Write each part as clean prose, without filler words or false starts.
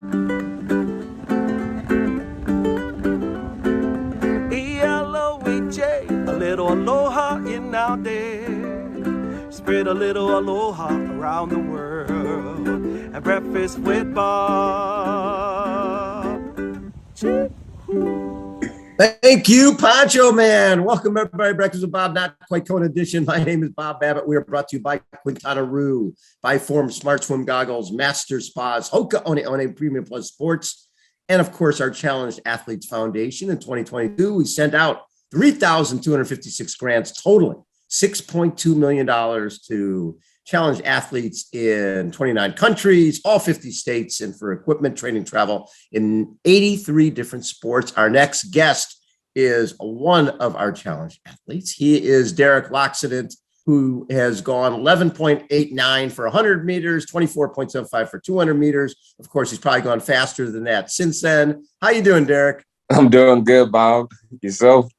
E-L-O-E-J, a little aloha in our day. Spread a little aloha around the world at breakfast with Bob. Thank you, Poncho Man. Welcome, everybody. Breakfast with Bob, not quite Cone edition. My name is Bob Babbitt. We are brought to you by Quintana Roo, by Form Smart Swim Goggles, Master Spas, Hoka One Premium Plus Sports, and of course, our Challenged Athletes Foundation. In 2022, we sent out 3,256 grants totaling $6.2 million to challenged athletes in 29 countries, all 50 states, and for equipment, training, travel in 83 different sports. Our next guest is one of our challenged athletes. He is Derek Loccident, who has gone 11.89 for 100 meters, 24.75 for 200 meters. Of course, he's probably gone faster than that since then. How you doing, Derek? I'm doing good, Bob. Yourself?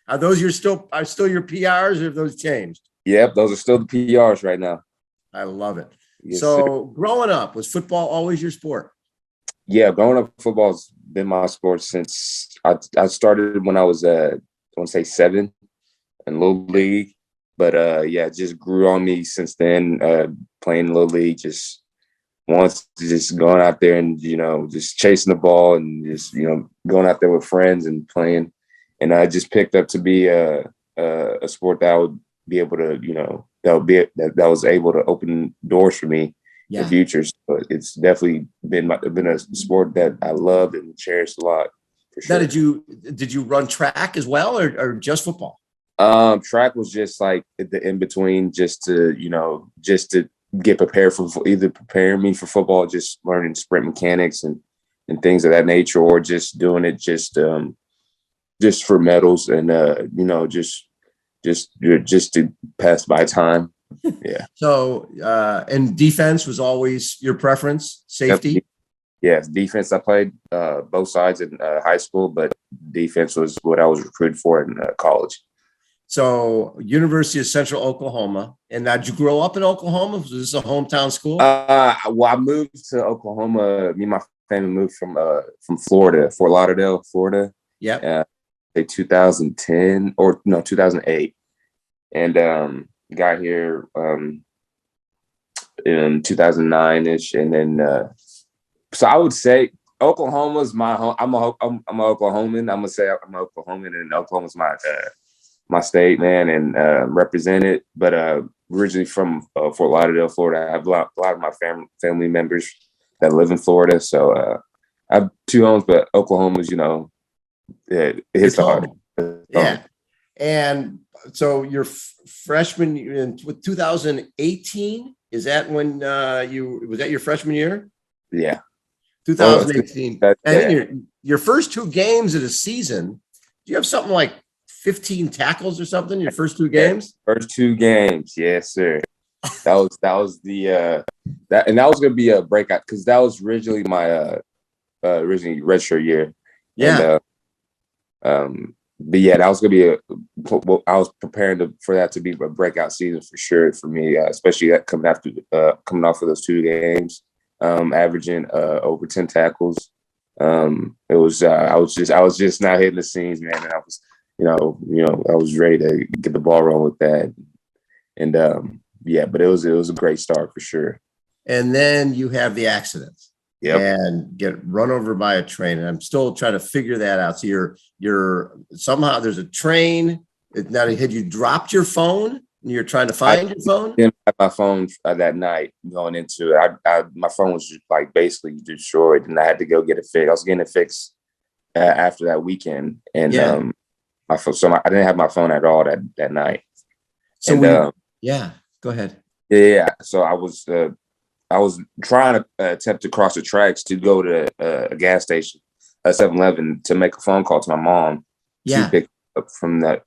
Are those still your PRs, or have those changed? Yep, those are still the PRs right now. I love it. Yes, so growing up, was football always your sport? Yeah, growing up, football's been my sport since I started when I was, I want to say 7 in Little League. But, it just grew on me since then, playing Little League, just once just going out there and, just chasing the ball and just, going out there with friends and playing. And I just picked up to be a sport that I would be able to, that was able to open doors for me in the future. So it's definitely been a sport that I loved and cherished a lot. For sure. Now, did you run track as well, or just football? Track was just like the in between, just to get prepared for either preparing me for football, just learning sprint mechanics and things of that nature, or just doing it just for medals and just to pass by time. Yeah. So and defense was always your preference, safety? Yes, defense. I played both sides in high school, but defense was what I was recruited for in college. So University of Central Oklahoma. And now, did you grow up in Oklahoma? Was this a hometown school? Well, I moved to Oklahoma. Me and my family moved from Florida, Fort Lauderdale, Florida. Yeah. 2010 or no, 2008. And got here in 2009-ish. And then, so I would say Oklahoma's my home. I'm an Oklahoman. I'm going to say I'm an Oklahoman, and Oklahoma's my state, man, and represent it. But originally from Fort Lauderdale, Florida. I have a lot of my family members that live in Florida. So I have 2 homes, but Oklahoma's, it hits hard. Yeah. And so your freshman in 2018, is that when was that your freshman year? Yeah. 2018. I think your first 2 games of the season, do you have something like 15 tackles or something, your first 2 games? First 2 games. Yes, sir. That was the that was going to be a breakout, because that was originally my originally redshirt year. Yeah. And, but yeah, that was going to be I was preparing for that to be a breakout season for sure for me, especially coming off of those 2 games, averaging over 10 tackles. It was I was just not hitting the scenes, man, and I was I was ready to get the ball rolling with that, and but it was a great start for sure. And then you have the accident. Yep. And get run over by a train. And I'm still trying to figure that out. So you're somehow there's a train. Now, had you dropped your phone and you're trying to find your phone? I didn't have my phone that night going into it. My phone was just basically destroyed, and I had to go get it fixed. I was getting it fixed after that weekend, and I didn't have my phone at all that night. So and, go ahead. Yeah. So I was trying to attempt to cross the tracks to go to a gas station, a 7-Eleven, to make a phone call to my mom to pick up from that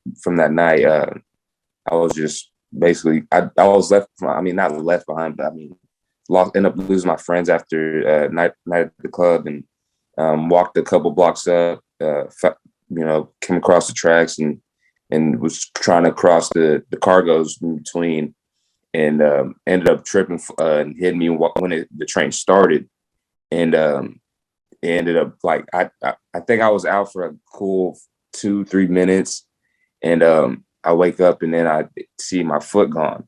night. I was just basically, I was not left behind, but ended up losing my friends after night at the club, and walked a couple blocks up, came across the tracks and was trying to cross the cargoes in between, and ended up tripping and hitting me when the train started. And it ended up like I think I was out for a cool 2-3 minutes, and I wake up and then I see my foot gone.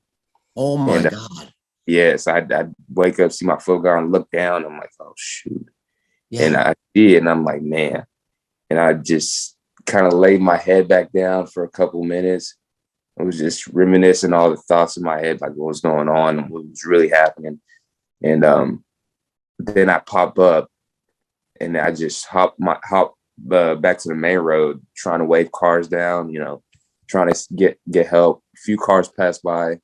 Oh my And God. yes, I wake up, see my foot gone, look down, I'm like, oh shoot. Yeah. And I see it and I'm like, man. And I just kind of laid my head back down for a couple minutes. I was just reminiscing all the thoughts in my head, like what was going on and what was really happening. And then I pop up and I just hop back to the main road, trying to wave cars down, trying to get help. A few cars pass by,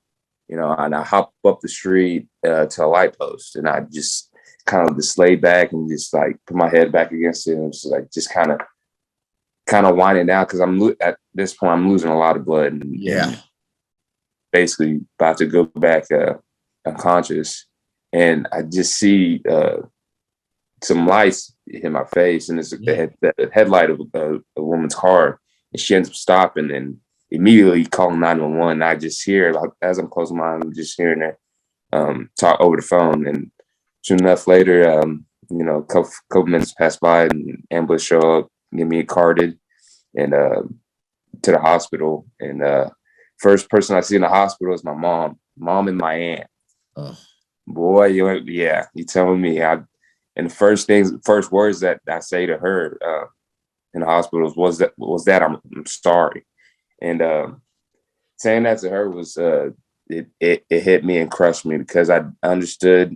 and I hop up the street to a light post, and I just kind of just lay back and just like put my head back against it, and just kind of winding down because at this point I'm losing a lot of blood, and basically about to go back unconscious, and I just see some lights hit my face, and it's the headlight of a woman's car, and she ends up stopping and immediately calling 911. I just hear, like, as I'm closing my eyes, I'm just hearing her talk over the phone, and soon enough later, a couple minutes pass by, and ambulance show up, get me carted, and to the hospital. And first person I see in the hospital is my mom and my aunt. Oh. Boy, you telling me. And the first words that I say to her in the hospital was that I'm sorry. And saying that to her was it hit me and crushed me, because I understood,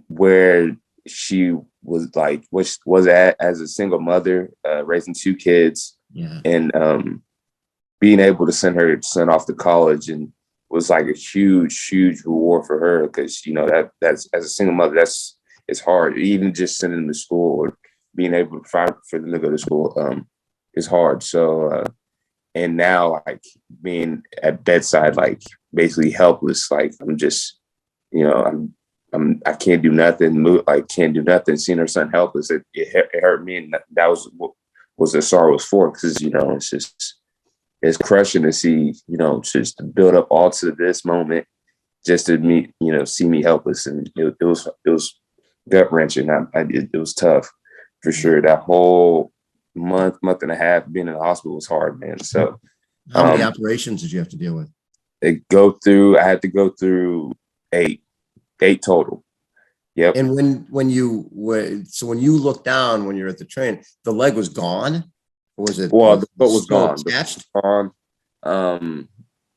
where she was, like, what she was at as a single mother, raising 2 kids, and being able to send her son off to college, and was like a huge reward for her, because that's, as a single mother, it's hard. Even just sending them to school or being able to find for them to go to school is hard. So and now, like, being at bedside, like, basically helpless, like, I'm just, I can't do nothing, can't do nothing. Seeing her son helpless, it hurt me, and that was what was the sorrow was for, because it's crushing to see, just to build up all to this moment, just to see me helpless, and it was gut wrenching. It was tough for sure. That whole month and a half being in the hospital was hard, man. So how many operations did you have to deal with? I had to go through 8 total. Yep. And when you looked down when you're at the train, the leg was gone, or was it? Well, the foot was gone.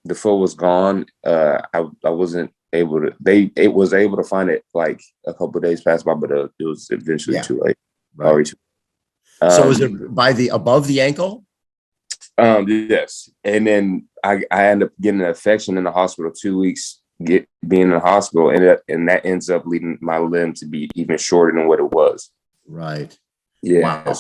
The foot was gone. I wasn't able to. It was able to find it like a couple of days passed by, but it was eventually too late. Right. So was it above the ankle? Yes. And then I ended up getting an infection in the hospital, 2 weeks being in the hospital, and that ends up leading my limb to be even shorter than what it was. Right. Yes. Wow.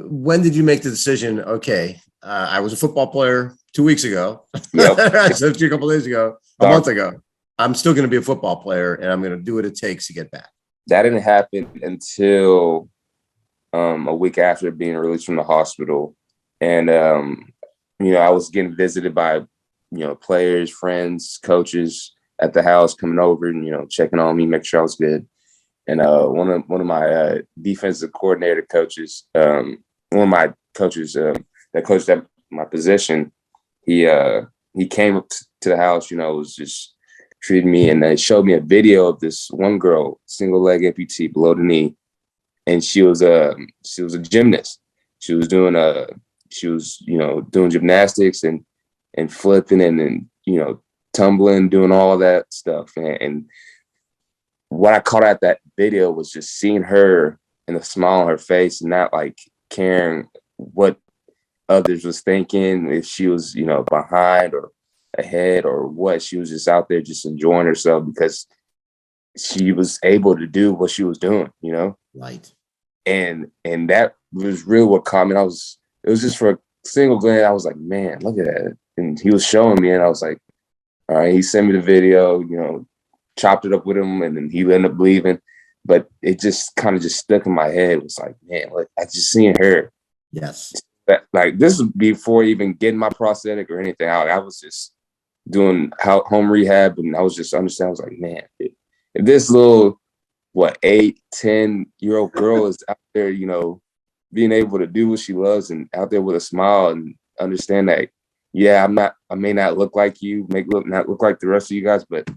When did you make the decision? Okay, I was a football player 2 weeks ago. Yep. So a couple of days ago, a month ago. I'm still going to be a football player, and I'm going to do what it takes to get back. That didn't happen until a week after being released from the hospital. And, I was getting visited by, players, friends, coaches at the house, coming over and, checking on me, make sure I was good. And one of my defensive coordinator coaches, one of my coaches that coached at my position, he came up to the house, was just treating me, and they showed me a video of this one girl, single leg amputee below the knee. And she was a gymnast. She was doing doing gymnastics and flipping and tumbling, doing all that stuff. And what I caught at that video was just seeing her and the smile on her face, and not like caring what others was thinking, if she was, behind or ahead or what. She was just out there just enjoying herself because she was able to do what she was doing, Right. And that was really what caught me. It was just for a single glance, I was like, man, look at that. And he was showing me, and I was like, all right. He sent me the video, chopped it up with him, and then he ended up leaving. But it just kind of just stuck in my head. It was like, man, look, I just seen her. Yes. Like, this was before even getting my prosthetic or anything out. I was just doing home rehab, and I was just understanding. I was like, man, if this little what, 8, 10-year-old girl is out there, you know, being able to do what she loves and out there with a smile and understand that, yeah, I may not look like you, not look like the rest of you guys, but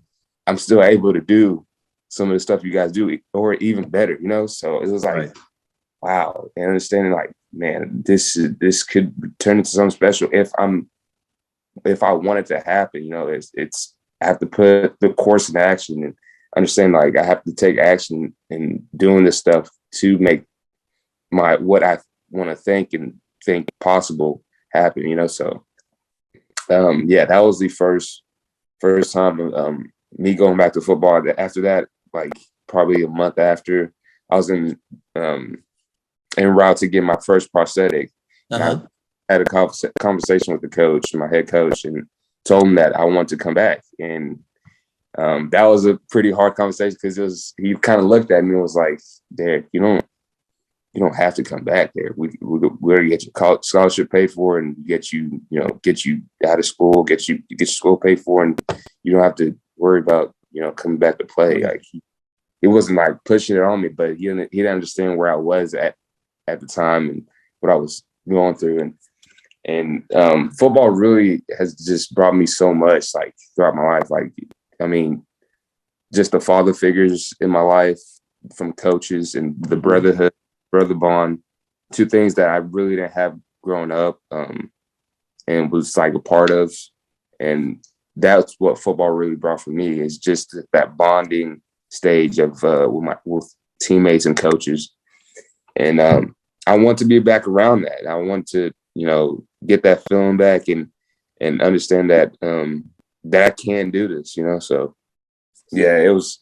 I'm still able to do some of the stuff you guys do, or even better, you know? So it was like, Right. wow. And understanding like, man, this could turn into something special if I want it to happen, you know. It's I have to put the course in action and understand like I have to take action in doing this stuff to make what I want to think possible happen, you know. So yeah, that was the first time me going back to football. After that, like probably a month after, I was en route to get my first prosthetic. Uh-huh. I had a conversation with the coach, my head coach, and told him that I wanted to come back. And that was a pretty hard conversation because he kind of looked at me and was like, Derek, you don't have to come back there. We'll get your college scholarship paid for and get you out of school, get your school paid for, and you don't have to worry about, you know, coming back to play. Like it wasn't like pushing it on me, but he didn't understand where I was at the time and what I was going through. And football really has just brought me so much, like throughout my life. Like, I mean, just the father figures in my life from coaches and the brother bond, two things that I really didn't have growing up and was like a part of. And that's what football really brought for me, is just that bonding stage of with teammates and coaches. And I want to be back around that. I want to, you know, get that feeling back and understand that that I can do this, you know. So yeah, it was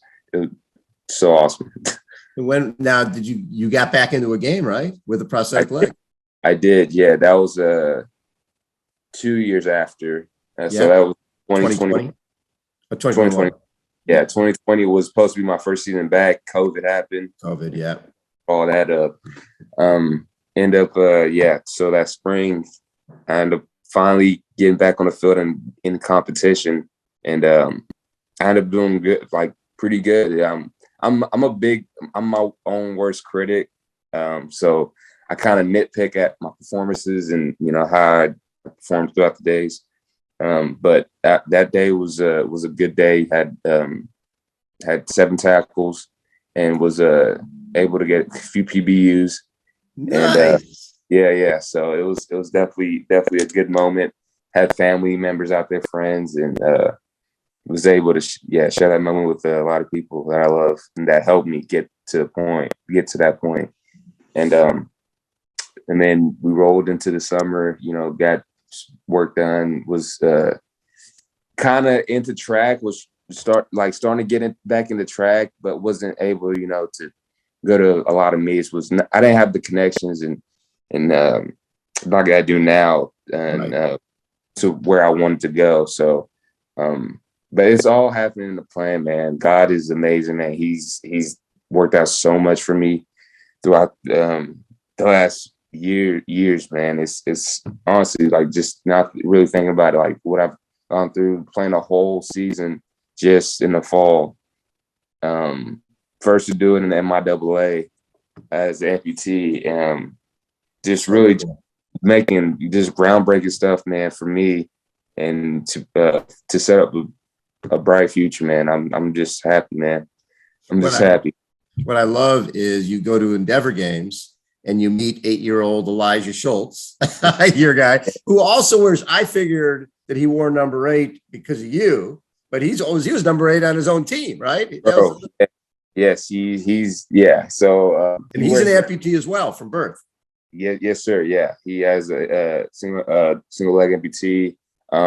so awesome. When now did you got back into a game, right? With a prosthetic leg? I did, yeah. That was 2 years after. So that was 2020. 2020. Yeah, 2020 was supposed to be my first season back. COVID happened. Yeah. All that up. So that spring, I ended up finally getting back on the field and in competition. And I ended up doing good, like pretty good. I'm my own worst critic. So I kind of nitpick at my performances and, you know, how I performed throughout the days. But that day was a good day. Had 7 tackles and was able to get a few PBUs. Nice. And so it was definitely a good moment. Had family members out there, friends, and was able to share that moment with a lot of people that I love and that helped me get to that point. And then we rolled into the summer, you know, got work done, was kind of into track, was starting to get back into track, but wasn't able, you know, to go to a lot of meets. I didn't have the connections and like I do now and to where I wanted to go. So but it's all happening in the plan, man. God is amazing, man. He's worked out so much for me throughout the last years, man. It's honestly like just not really thinking about it, like what I've gone through playing a whole season just in the fall. First to do it in the MIAA as an amputee, just really making just groundbreaking stuff, man, for me, and to set up a bright future, man. I'm just happy, man. I'm just happy. What I love is you go to Endeavor Games and you meet 8-year-old Elijah Schultz, your guy, who also wears. I figured that he wore number 8 because of you, but he was number 8 on his own team, right? Yes, he's yeah. So and he's an amputee as well from birth. Yeah, yes, sir. Yeah, he has a single leg amputee. I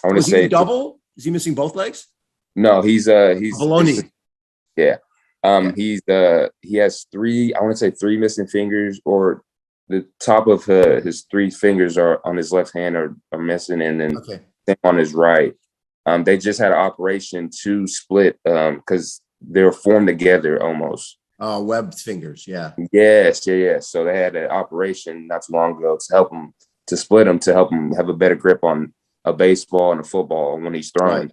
want to say double. Is he missing both legs? No, he's baloney. Yeah. He has 3. I want to say 3 missing fingers, or the top of his 3 fingers are on his left hand are missing, and then on his right. They just had an operation to split because they were formed together almost. Oh, webbed fingers, yeah. Yes. So they had an operation not too long ago to help him, to split him, to help him have a better grip on a baseball and a football when he's throwing. Right.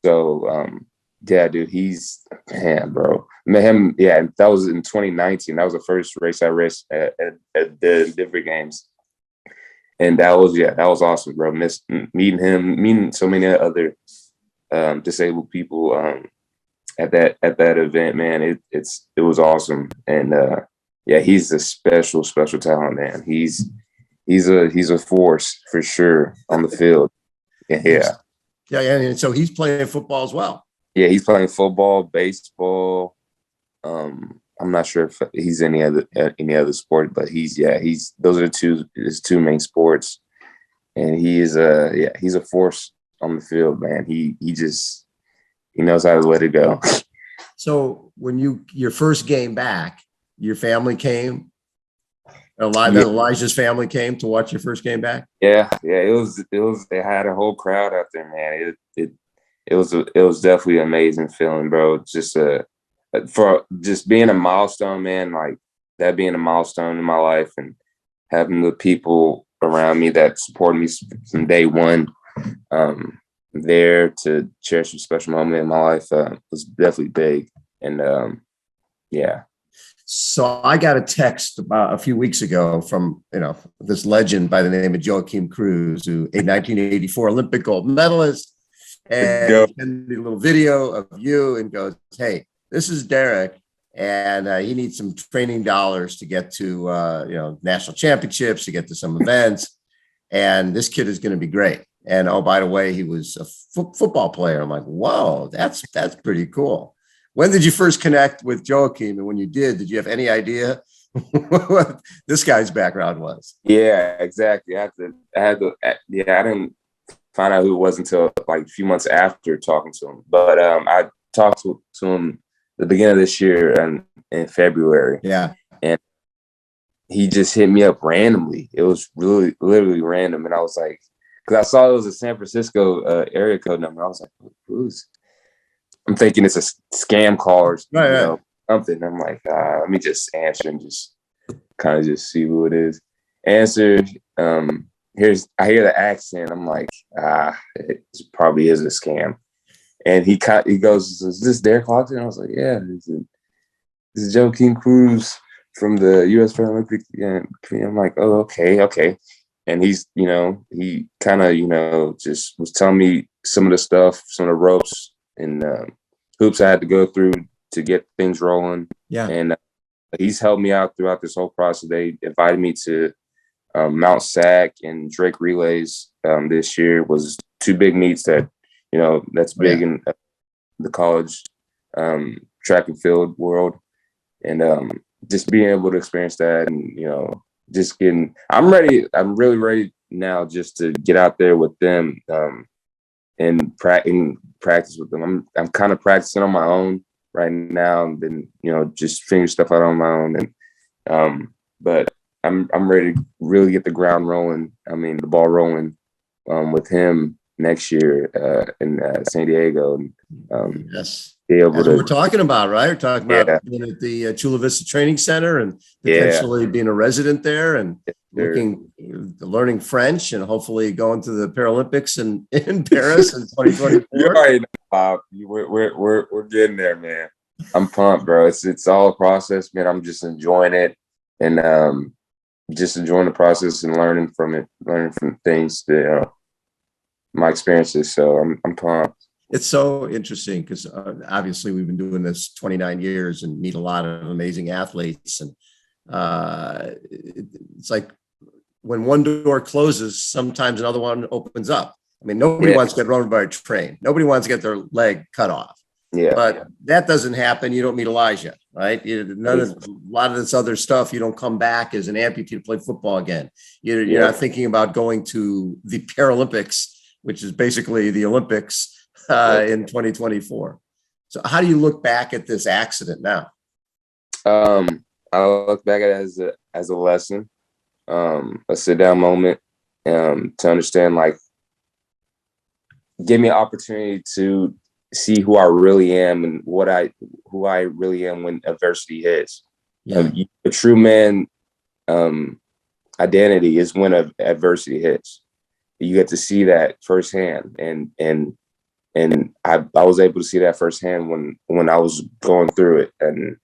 So Yeah, dude, he's man, bro. Met him, yeah, that was in 2019. That was the first race I raced at the Denver Games. And that was awesome, bro. Meeting him, meeting so many other disabled people at that event, man. It was awesome. And yeah, he's a special talent, man. He's a force for sure on the field. Yeah. Yeah, and so he's playing football as well. Yeah, he's playing football, baseball. I'm not sure if he's any other sport, but he's those are his two main sports, and he's a force on the field, man. He knows how to let it go. So when your first game back, your family came. Elijah's family came to watch your first game back. Yeah. It was. They had a whole crowd out there, man. It was definitely an amazing feeling, bro. Just for just being a milestone, man. Like that being a milestone in my life, and having the people around me that supported me from day one, there to cherish a special moment in my life was definitely big. And yeah. So I got a text about a few weeks ago from, this legend by the name of Joachim Cruz, who a 1984 Olympic gold medalist, and sent me a little video of you and goes, "Hey, this is Derek, and he needs some training dollars to get to, national championships, to get to some events. And this kid is going to be great. And oh, by the way, he was a football player." I'm like, whoa, that's pretty cool. When did you first connect with Joachim? And when you did you have any idea what this guy's background was? Yeah, exactly. I didn't find out who it was until like a few months after talking to him. But I talked to him the beginning of this year and in February. Yeah. And he just hit me up randomly. It was really literally random. And I was like, because I saw it was a San Francisco area code number. I was like, who's? I'm thinking it's a scam call or something. I'm like, let me just answer and just kind of just see who it is. Answered. I hear the accent. I'm like, it probably is a scam. And he goes, "Is this Derek Loccident?" I was like, "Yeah, this is Joachim Cruz from the U.S. Paralympic Games." I'm like, "Oh, okay." And he kind of, just was telling me some of the stuff, some of the ropes and hoops I had to go through to get things rolling. Yeah. And he's helped me out throughout this whole process. They invited me to Mount Sac and Drake Relays this year. Was two big meets that, that's big in the college track and field world. And just being able to experience that and, I'm really ready now just to get out there with them and practice with them. I'm kind of practicing on my own right now, and then just figure stuff out on my own. And but I'm ready to really get the ground rolling. I mean, the ball rolling with him next year in San Diego. And yes, be able that's to. What we're talking about, right? We're talking about being at the Chula Vista Training Center and potentially being a resident there and learning French and hopefully going to the Paralympics in Paris in 2024. You already know, Bob. We're getting there, man. I'm pumped, bro. It's all a process, man. I'm just enjoying it and just enjoying the process and learning from things that my experiences. So I'm pumped. It's so interesting because obviously we've been doing this 29 years and meet a lot of amazing athletes. And it's like when one door closes, sometimes another one opens up. I mean, nobody wants to get run by a train. Nobody wants to get their leg cut off. Yeah. But that doesn't happen. You don't meet Elijah, right? A lot of this other stuff, you don't come back as an amputee to play football again. You're not thinking about going to the Paralympics, which is basically the Olympics in 2024. So how do you look back at this accident now? I look back at it as a lesson, a sit down moment to understand, like, give me an opportunity to see who I really am and who I really am when adversity hits. Yeah. A true man identity is when adversity hits. You get to see that firsthand and I was able to see that firsthand when I was going through it, and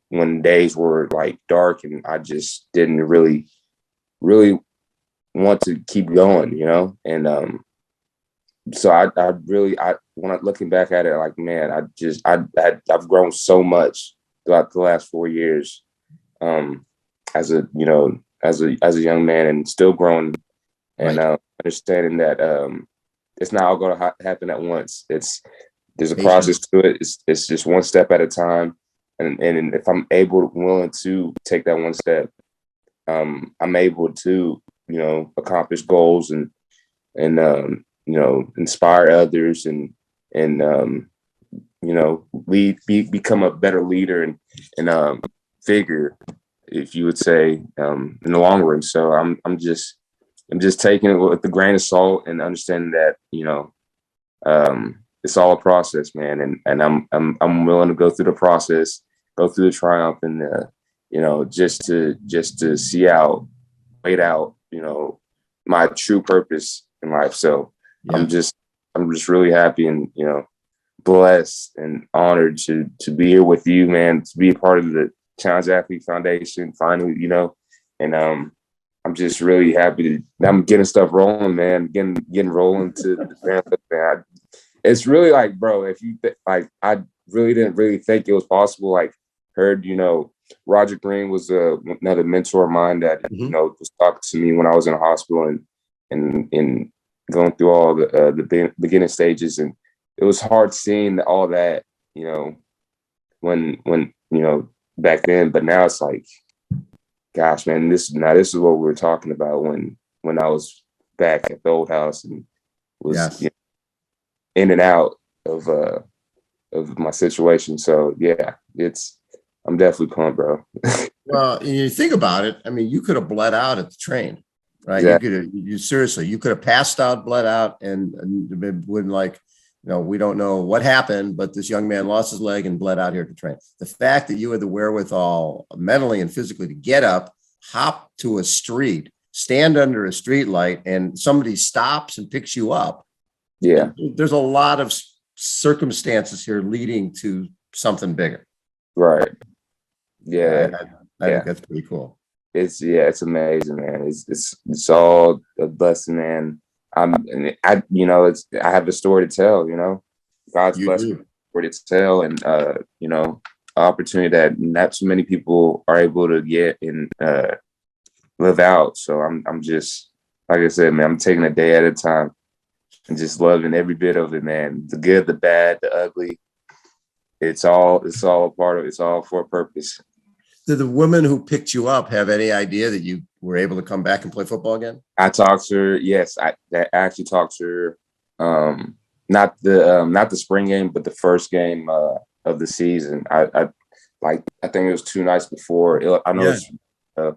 when days were like dark and I just didn't really want to keep going, and so I really when I'm looking back at it, like, man, I've grown so much throughout the last 4 years, as a young man, and still growing, and understanding that it's not all going to happen at once. There's a process to it. It's just one step at a time, and if I'm willing to take that one step, I'm able to accomplish goals and inspire others and become a better leader and figure, if you would say, in the long run. So I'm just taking it with a grain of salt and understanding that it's all a process, man, and I'm willing to go through the process, go through the triumph, and just to see out, wait out, my true purpose in life. So yeah. I'm just really happy and blessed and honored to be here with you, man, to be a part of the Challenge Athlete Foundation finally, and I'm just really happy that I'm getting stuff rolling, man, getting rolling to the family, man. It's really like, bro, if you I really didn't really think it was possible. Like, heard, Roger Green was another mentor of mine that, was talking to me when I was in the hospital and going through all the beginning stages. And it was hard seeing all that, when back then, but now it's like, gosh, man, this is what we were talking about when I was back at the old house and was in and out of my situation. So yeah, I'm definitely pumped, bro. Well, you think about it. I mean, you could have bled out at the train, right? Yeah. You could have passed out, bled out, and wouldn't, like, we don't know what happened, but this young man lost his leg and bled out here at the train. The fact that you had the wherewithal mentally and physically to get up, hop to a street, stand under a street light, and somebody stops and picks you up. Yeah. There's a lot of circumstances here leading to something bigger. Right. Yeah. I think that's pretty cool. It's amazing, man. It's all a blessing, man. I have the story to tell, God's blessing, story to tell, and opportunity that not so many people are able to get and live out. So I'm just, like I said, man, I'm taking a day at a time and just loving every bit of it, man. The good, the bad, the ugly. It's all a part of it. It's all for a purpose. Did the woman who picked you up have any idea that you were able to come back and play football again? I talked to her. Yes, I actually talked to her. Not the spring game, but the first game of the season. I think it was 2 nights before. I know. Yeah.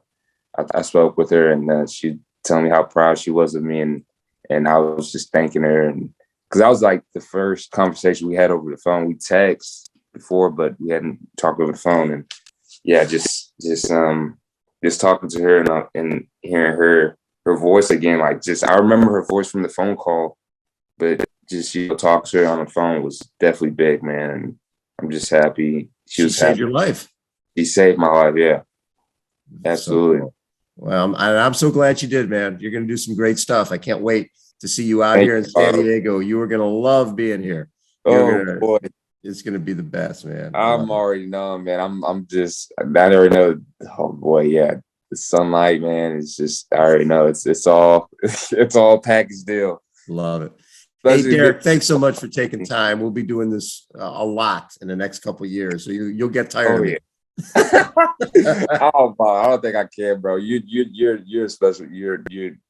I spoke with her, and she told me how proud she was of me, and I was just thanking her, and because that was like the first conversation we had over the phone. We text before, but we hadn't talked over the phone, and yeah, just talking to her and hearing her voice again. Like, I remember her voice from the phone call, but just talk to her on the phone was definitely big, man. And I'm just happy she saved your life. She saved my life. Yeah, absolutely. So cool. Well, I'm so glad you did, man. You're going to do some great stuff. I can't wait to see you out here in San Diego. You are going to love being here. Boy. It's going to be the best, man. I'm already knowing, man. I already know. Oh boy. Yeah. The sunlight, man. It's just, I already know it's all a package deal. Love it. Hey, Derek, thanks so much for taking time. We'll be doing this a lot in the next couple of years. So you'll get tired of it. Oh, bro, I don't think I can, bro. You're special. You're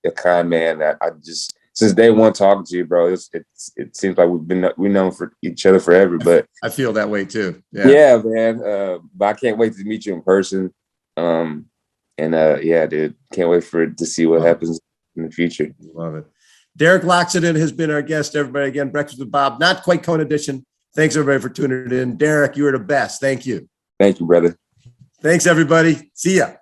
a kind man that I just, since day one talking to you, bro. It seems like we've known for each other forever. But I feel that way too. Yeah, man. But I can't wait to meet you in person. Yeah, dude, can't wait to see what happens in the future. Love it. Derek Loccident has been our guest. Everybody, again, Breakfast with Bob, Not Quite Cone edition. Thanks everybody for tuning in. Derek, you are the best. Thank you. Thank you, brother. Thanks, everybody. See ya.